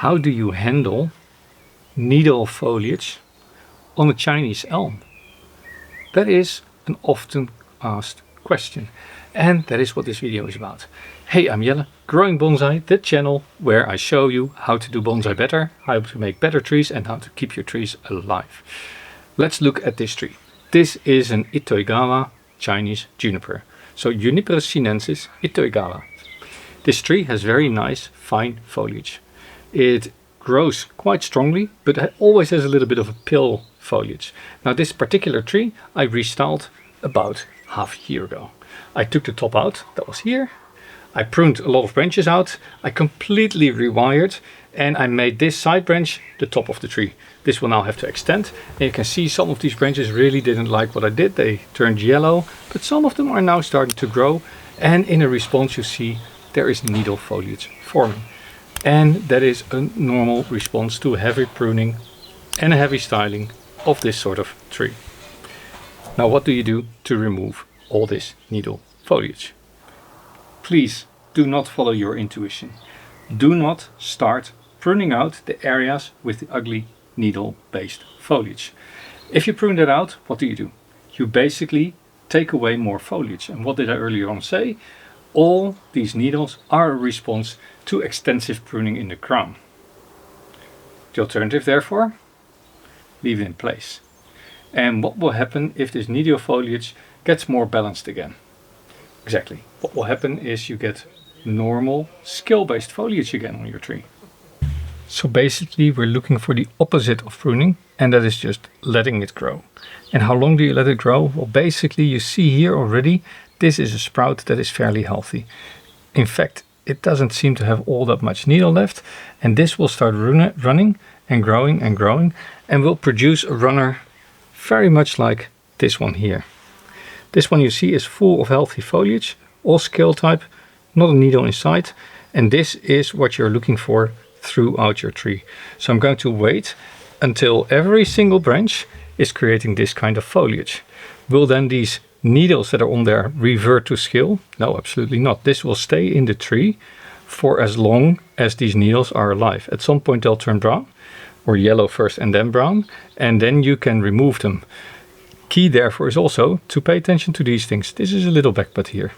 How do you handle needle foliage on a Chinese elm? That is an often asked question, and that is what this video is about. Hey, I'm Jelle, Growing Bonsai, the channel where I show you how to do bonsai better, how to make better trees and how to keep your trees alive. Let's look at this tree. This is an Itoigawa Chinese juniper. So Juniper sinensis Itoigawa. This tree has very nice fine foliage. It grows quite strongly, but it always has a little bit of a pale foliage. Now this particular tree I restyled about half a year ago. I took the top out, that was here. I pruned a lot of branches out. I completely rewired and I made this side branch the top of the tree. This will now have to extend. And you can see some of these branches really didn't like what I did. They turned yellow, but some of them are now starting to grow. And in a response you see there is needle foliage forming. And that is a normal response to heavy pruning and a heavy styling of this sort of tree. Now what do you do to remove all this needle foliage? Please do not follow your intuition. Do not start pruning out the areas with the ugly needle-based foliage. If you prune that out, what do? You basically take away more foliage. And what did I earlier on say? All these needles are a response to extensive pruning in the crown. The alternative, therefore, leave it in place. And what will happen if this needle foliage gets more balanced again? Exactly. What will happen is you get normal scale-based foliage again on your tree. So basically we're looking for the opposite of pruning, and that is just letting it grow. And how long do you let it grow? Well, basically you see here already, this is a sprout that is fairly healthy. In fact, it doesn't seem to have all that much needle left, and this will start running and growing and will produce a runner very much like this one here. This one you see is full of healthy foliage, all scale type, not a needle inside, and this is what you're looking for throughout your tree. So I'm going to wait until every single branch is creating this kind of foliage. Will then these needles that are on there revert to scale? No, absolutely not. This will stay in the tree for as long as these needles are alive. At some point they'll turn brown, or yellow first and then brown, and then you can remove them. Key therefore is also to pay attention to these things. This is a little backbud here.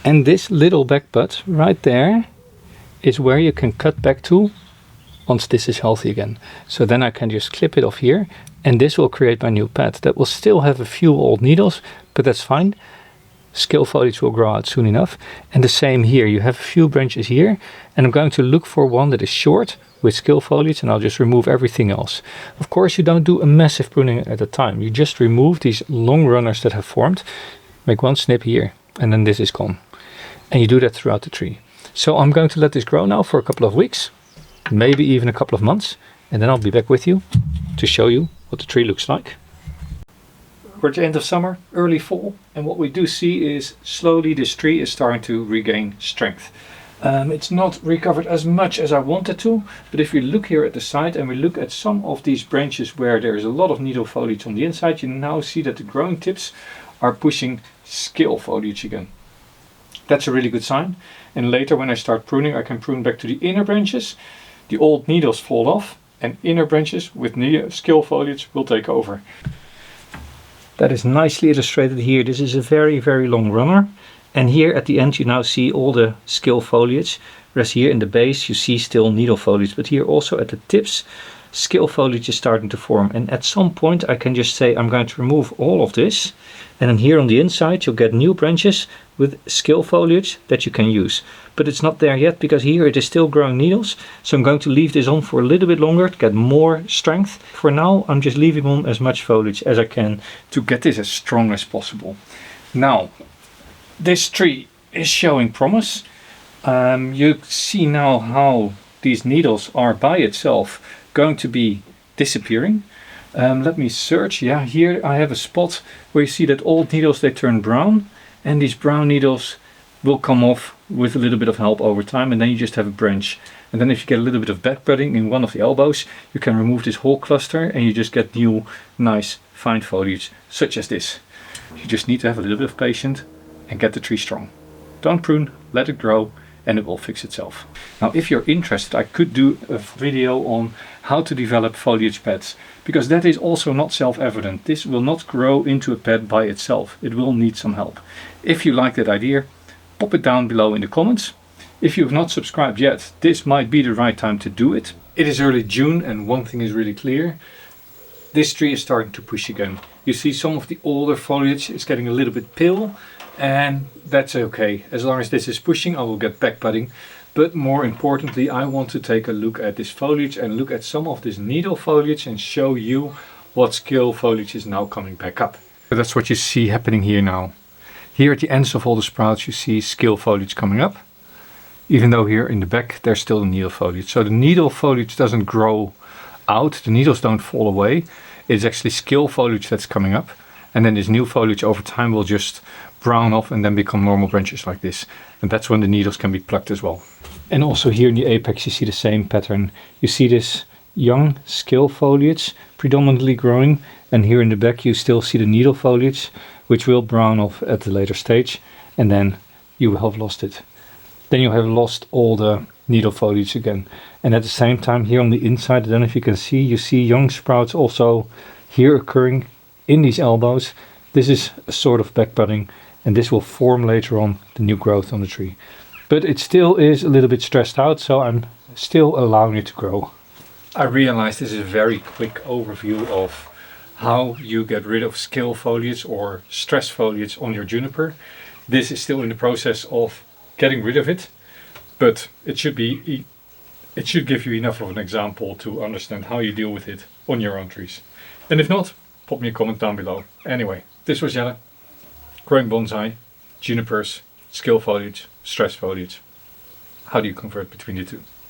And this little backbud right there is where you can cut back to once this is healthy again. So then I can just clip it off here and this will create my new pad. That will still have a few old needles, but that's fine. Scale foliage will grow out soon enough. And the same here, you have a few branches here and I'm going to look for one that is short with scale foliage and I'll just remove everything else. Of course you don't do a massive pruning at a time. You just remove these long runners that have formed, make one snip here and then this is gone. And you do that throughout the tree. So I'm going to let this grow now for a couple of weeks, maybe even a couple of months, and then I'll be back with you to show you what the tree looks like. We're at the end of summer, early fall, and what we do see is slowly this tree is starting to regain strength. It's not recovered as much as I wanted to, but if we look here at the side and we look at some of these branches where there is a lot of needle foliage on the inside, you now see that the growing tips are pushing scale foliage again. That's a really good sign. And later when I start pruning, I can prune back to the inner branches. The old needles fall off and inner branches with scale foliage will take over. That is nicely illustrated here. This is a very, very long runner. And here at the end you now see all the scale foliage. Whereas here in the base you see still needle foliage. But here also at the tips, scale foliage is starting to form. And at some point I can just say I'm going to remove all of this. And then here on the inside you'll get new branches with scale foliage that you can use. But it's not there yet because here it is still growing needles. So I'm going to leave this on for a little bit longer to get more strength. For now I'm just leaving on as much foliage as I can to get this as strong as possible. Now this tree is showing promise. You see now how these needles are by itself going to be disappearing. Let me search. Yeah, here I have a spot where you see that old needles, they turn brown, and these brown needles will come off with a little bit of help over time, and then you just have a branch. And then if you get a little bit of backbudding in one of the elbows, you can remove this whole cluster and you just get new nice fine foliage such as this. You just need to have a little bit of patience and get the tree strong. Don't prune, let it grow, and it will fix itself. Now if you're interested, I could do a video on how to develop foliage beds, because that is also not self-evident. This will not grow into a bed by itself. It will need some help. If you like that idea, pop it down below in the comments. If you have not subscribed yet, this might be the right time to do it. It is early June and one thing is really clear. This tree is starting to push again. You see some of the older foliage is getting a little bit pale, and that's okay. As long as this is pushing, I will get back budding. But more importantly, I want to take a look at this foliage and look at some of this needle foliage and show you what scale foliage is now coming back up. That's what you see happening here now. Here at the ends of all the sprouts you see scale foliage coming up. Even though here in the back there's still the needle foliage. So the needle foliage doesn't grow out, the needles don't fall away. It's actually scale foliage that's coming up. And then this new foliage over time will just brown off and then become normal branches like this. And that's when the needles can be plucked as well. And also here in the apex you see the same pattern. You see this young scale foliage predominantly growing, and here in the back you still see the needle foliage, which will brown off at the later stage, and then you will have lost it. Then you have lost all the needle foliage again. And at the same time here on the inside, I don't know if you can see, you see young sprouts also here occurring in these elbows. This is a sort of back budding, and this will form later on the new growth on the tree. But it still is a little bit stressed out, so I'm still allowing it to grow. I realize this is a very quick overview of how you get rid of scale foliage or stress foliage on your juniper. This is still in the process of getting rid of it, but it should give you enough of an example to understand how you deal with it on your own trees. And if not, pop me a comment down below. Anyway, this was Jelle, growing bonsai, junipers, scale foliage, stress foliage. How do you convert between the two?